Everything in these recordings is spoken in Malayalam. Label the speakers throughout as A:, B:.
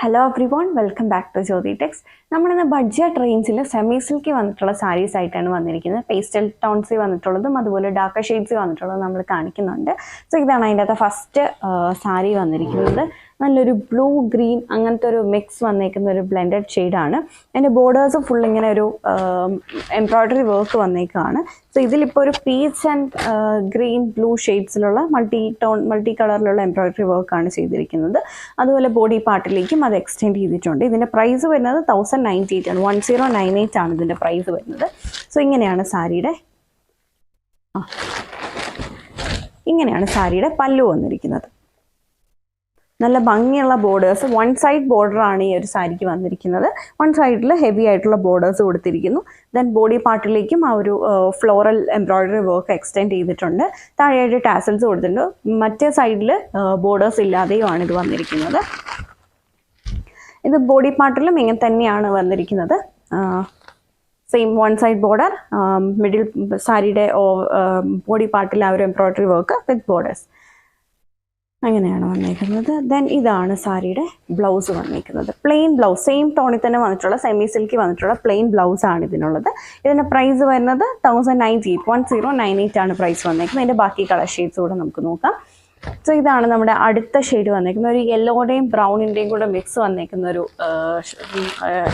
A: Hello everyone, welcome back to Jyothi techs. നമ്മളിന്ന് ബഡ്ജറ്റ് റേഞ്ചിൽ സെമി സിൽക്കി വന്നിട്ടുള്ള സാരീസ് ആയിട്ടാണ് വന്നിരിക്കുന്നത്. പേസ്റ്റൽ ടോൺസിൽ വന്നിട്ടുള്ളതും അതുപോലെ ഡാർക്ക് ഷെയ്ഡ്സിൽ വന്നിട്ടുള്ളതും നമ്മൾ കാണിക്കുന്നുണ്ട്. സോ ഇതാണ് അതിൻ്റെ അകത്ത് ഫസ്റ്റ് സാരി വന്നിരിക്കുന്നത്. നല്ലൊരു ബ്ലൂ ഗ്രീൻ അങ്ങനത്തെ ഒരു മിക്സ് വന്നേക്കുന്ന ഒരു ബ്ലെൻഡഡ് ഷെയ്ഡാണ്. അതിൻ്റെ ബോർഡേഴ്സ് ഫുൾ ഇങ്ങനെ ഒരു എംബ്രോയ്ഡറി വർക്ക് വന്നേക്കാണ്. സോ ഇതിലിപ്പോൾ ഒരു പീച്ച് ആൻഡ് ഗ്രീൻ ബ്ലൂ ഷെയ്ഡ്സിലുള്ള മൾട്ടി കളറിലുള്ള എംബ്രോയ്ഡറി വർക്കാണ് ചെയ്തിരിക്കുന്നത്. അതുപോലെ ബോഡി പാർട്ടിലേക്കും അത് എക്സ്റ്റെൻഡ് ചെയ്തിട്ടുണ്ട്. ഇതിൻ്റെ പ്രൈസ് വരുന്നത് 1098 ആണ്. 1098 ആണ് ഇതിൻ്റെ പ്രൈസ് വരുന്നത്. സോ ഇങ്ങനെയാണ് സാരിയുടെ പല്ലു വന്നിരിക്കുന്നത്. നല്ല ഭംഗിയുള്ള ബോർഡേഴ്സ്, വൺ സൈഡ് ബോർഡറാണ് ഈ ഒരു സാരിക്ക് വന്നിരിക്കുന്നത്. വൺ സൈഡിൽ ഹെവി ആയിട്ടുള്ള ബോർഡേഴ്സ് കൊടുത്തിരിക്കുന്നു. ദെൻ ബോഡി പാർട്ടിലേക്കും ആ ഒരു ഫ്ലോറൽ എംബ്രോയ്ഡറി വർക്ക് എക്സ്റ്റെൻഡ് ചെയ്തിട്ടുണ്ട്. താഴെയായിട്ട് ടാസൽസ് കൊടുത്തിട്ടുണ്ട്. മറ്റേ സൈഡിൽ ബോർഡേഴ്സ് ഇല്ലാതെയുമാണ് ഇത് വന്നിരിക്കുന്നത്. ഇത് ബോഡി പാർട്ടിലും ഇങ്ങനെ തന്നെയാണ് വന്നിരിക്കുന്നത്. Same one side border, middle സാരിയുടെ ബോഡി പാർട്ടിൽ ആ ഒരു എംബ്രോയ്ഡറി വർക്ക് വിത്ത് ബോർഡേഴ്സ്, അങ്ങനെയാണ് വന്നിരിക്കുന്നത്. ദെൻ ഇതാണ് സാരിയുടെ ബ്ലൗസ് വന്നിരിക്കുന്നത്. പ്ലെയിൻ ബ്ലൗസ്, സെയിം ടോണിൽ തന്നെ വന്നിട്ടുള്ള സെമി സിൽക്കി വന്നിട്ടുള്ള പ്ലെയിൻ ബ്ലൗസ് ആണ് ഇതിനുള്ളത്. ഇതിൻ്റെ പ്രൈസ് വരുന്നത് 1098 ആണ് പ്രൈസ് വന്നിരിക്കുന്നത്. ഇതിൻ്റെ ബാക്കി കളർ ഷെയ്ഡ്സ് കൂടെ നമുക്ക് നോക്കാം. സോ ഇതാണ് നമ്മുടെ അടുത്ത ഷെയ്ഡ് വന്നിരിക്കുന്നത്. ഒരു യെല്ലോയുടെയും ബ്രൗണിൻ്റെയും കൂടെ മിക്സ് വന്നിരിക്കുന്ന ഒരു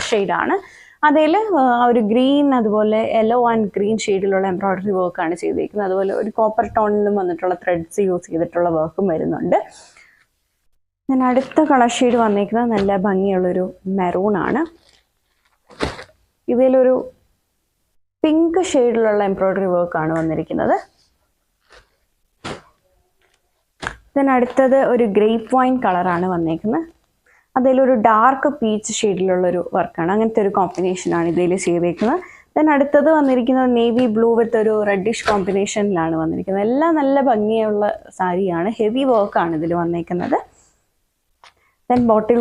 A: ഷെയ്ഡാണ്. അതിൽ ആ ഒരു ഗ്രീൻ, അതുപോലെ യെല്ലോ ആൻഡ് ഗ്രീൻ ഷെയ്ഡിലുള്ള എംബ്രോയ്ഡറി വർക്കാണ് ചെയ്തിരിക്കുന്നത്. അതുപോലെ ഒരു കോപ്പർ ടോണിലും വന്നിട്ടുള്ള ത്രെഡ്സ് യൂസ് ചെയ്തിട്ടുള്ള വർക്കും വരുന്നുണ്ട്. ഞാൻ അടുത്ത കളർ ഷെയ്ഡ് വന്നിരിക്കുന്നത് നല്ല ഭംഗിയുള്ളൊരു മെറൂൺ ആണ്. ഇതിലൊരു പിങ്ക് ഷെയ്ഡിലുള്ള എംബ്രോയ്ഡറി വർക്കാണ് വന്നിരിക്കുന്നത്. ദെൻ അടുത്തത് ഒരു ഗ്രേപ്പ് വൈൻ കളറാണ് വന്നിരിക്കുന്നത്. അതിലൊരു ഡാർക്ക് പീച്ച് ഷെയ്ഡിലുള്ളൊരു വർക്കാണ്. അങ്ങനത്തെ ഒരു കോമ്പിനേഷനാണ് ഇതിൽ ചെയ്തേക്കുന്നത്. ദെൻ അടുത്തത് വന്നിരിക്കുന്നത് നേവി ബ്ലൂ വിത്ത് ഒരു റെഡിഷ് കോമ്പിനേഷനിലാണ് വന്നിരിക്കുന്നത്. എല്ലാം നല്ല ഭംഗിയുള്ള സാരിയാണ്. ഹെവി വർക്കാണ് ഇതിൽ വന്നിരിക്കുന്നത്. ദെൻ ബോട്ടിൽ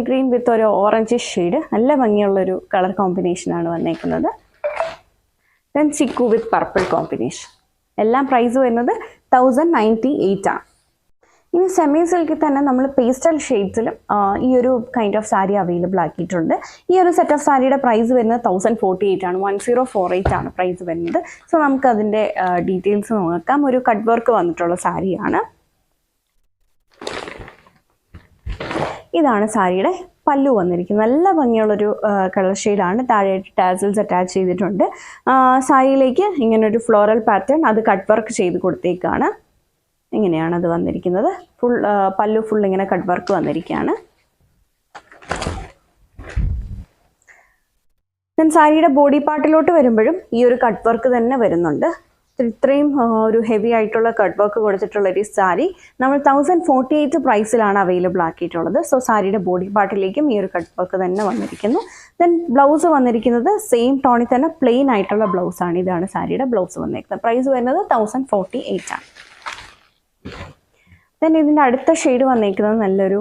A: ഗ്രീൻ വിത്ത് ഒരു ഓറഞ്ച് ഷെയ്ഡ്, നല്ല ഭംഗിയുള്ളൊരു കളർ കോമ്പിനേഷനാണ് വന്നിരിക്കുന്നത്. Then chikoo with purple combination. എല്ലാം പ്രൈസ് വരുന്നത് 1098 ആണ്. ഇനി സെമി സിൽക്കിൽ തന്നെ നമ്മൾ പേസ്റ്റൽ ഷെയ്ഡ്സിലും ഈ ഒരു കൈൻഡ് ഓഫ് സാരി അവൈലബിൾ ആക്കിയിട്ടുണ്ട്. ഈ ഒരു സെറ്റ് ഓഫ് സാരിയുടെ പ്രൈസ് വരുന്നത് 1048 ആണ്. 1048 ആണ് പ്രൈസ് വരുന്നത്. സോ നമുക്ക് അതിൻ്റെ ഡീറ്റെയിൽസ് നോക്കാം. ഒരു കട്ട് വർക്ക് വന്നിട്ടുള്ള സാരിയാണ്. ഇതാണ് സാരിയുടെ പല്ലു വന്നിരിക്കുന്നത്. നല്ല ഭംഗിയുള്ളൊരു കളർ ഷെയ്ഡാണ്. താഴെയായിട്ട് ടാസൽസ് അറ്റാച്ച് ചെയ്തിട്ടുണ്ട്. സാരിയിലേക്ക് ഇങ്ങനൊരു ഫ്ലോറൽ പാറ്റേൺ, അത് കട്ട് വർക്ക് ചെയ്ത് കൊടുത്തേക്കാണ്. ഇങ്ങനെയാണ് അത് വന്നിരിക്കുന്നത്. പല്ലു ഫുൾ ഇങ്ങനെ കട്ട് വർക്ക് വന്നിരിക്കുകയാണ്. ദെൻ സാരിയുടെ ബോഡി പാർട്ടിലോട്ട് വരുമ്പോഴും ഈ ഒരു കട്ട് വർക്ക് തന്നെ വരുന്നുണ്ട്. ഇത്രയും ഒരു ഹെവി ആയിട്ടുള്ള കട്ട് വർക്ക് കൊടുത്തിട്ടുള്ള ഒരു സാരി നമ്മൾ 1048 പ്രൈസിലാണ് അവൈലബിൾ ആക്കിയിട്ടുള്ളത്. സോ സാരിയുടെ ബോഡി പാർട്ടിലേക്കും ഈ ഒരു കട്ട് വർക്ക് തന്നെ വന്നിരിക്കുന്നു. ദെൻ ബ്ലൗസ് വന്നിരിക്കുന്നത് സെയിം ടോണിൽ തന്നെ പ്ലെയിൻ ആയിട്ടുള്ള ബ്ലൗസാണ്. ഇതാണ് സാരിയുടെ ബ്ലൗസ് വന്നിരിക്കുന്നത്. പ്രൈസ് വരുന്നത് 1048 ആണ്. ദെൻ ഇതിൻ്റെ അടുത്ത ഷെയ്ഡ് വന്നിരിക്കുന്നത് നല്ലൊരു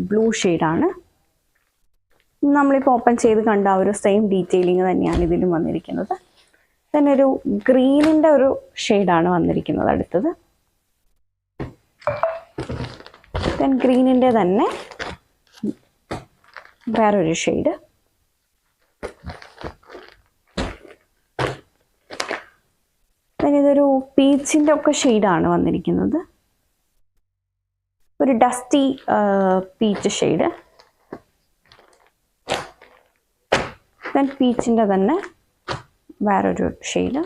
A: ബ്ലൂ ഷെയ്ഡാണ്. നമ്മളിപ്പോൾ ഓപ്പൺ ചെയ്ത് കണ്ട ആ ഒരു സെയിം ഡീറ്റെയിലിംഗ് തന്നെയാണ് ഇതിലും വന്നിരിക്കുന്നത്. ദെൻ ഒരു ഗ്രീനിൻ്റെ ഒരു ഷെയ്ഡാണ് വന്നിരിക്കുന്നത് അടുത്തത്. ദെൻ ഗ്രീനിൻ്റെ തന്നെ വേറൊരു ഷെയ്ഡ്. ദെൻ ഇതൊരു പീച്ചിൻ്റെ ഒക്കെ ഷെയ്ഡാണ് വന്നിരിക്കുന്നത്. ഒരു ഡസ്റ്റി പീച്ച് ഷെയ്ഡ്. ദെൻ പീച്ചിൻ്റെ തന്നെ വേറൊരു ഷെയ്ഡ്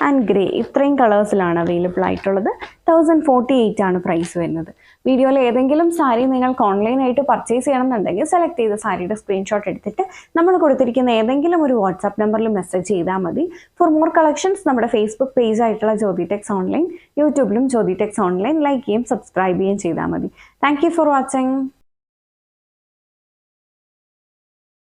A: ആൻഡ് ഗ്രേ. ഇത്രയും കളേഴ്സിലാണ് അവൈലബിൾ ആയിട്ടുള്ളത്. 1048 ആണ് പ്രൈസ് വരുന്നത്. വീഡിയോയിൽ ഏതെങ്കിലും സാരി നിങ്ങൾക്ക് ഓൺലൈനായിട്ട് പർച്ചേസ് ചെയ്യണമെന്നുണ്ടെങ്കിൽ സെലക്ട് ചെയ്ത സാരിയുടെ സ്ക്രീൻഷോട്ട് എടുത്തിട്ട് നമ്മൾ കൊടുത്തിരിക്കുന്ന ഏതെങ്കിലും ഒരു വാട്സാപ്പ് നമ്പറിൽ മെസ്സേജ് ചെയ്താൽ മതി. ഫോർ മോർ കളക്ഷൻസ് നമ്മുടെ ഫേസ്ബുക്ക് പേജ് ആയിട്ടുള്ള ജ്യോതി ടെക്സ് ഓൺലൈൻ, യൂട്യൂബിലും ജ്യോതി ടെക്സ് ഓൺലൈൻ ലൈക്ക് ചെയ്യും സബ്സ്ക്രൈബ് ചെയ്യുകയും ചെയ്താൽ മതി. Thank you for watching.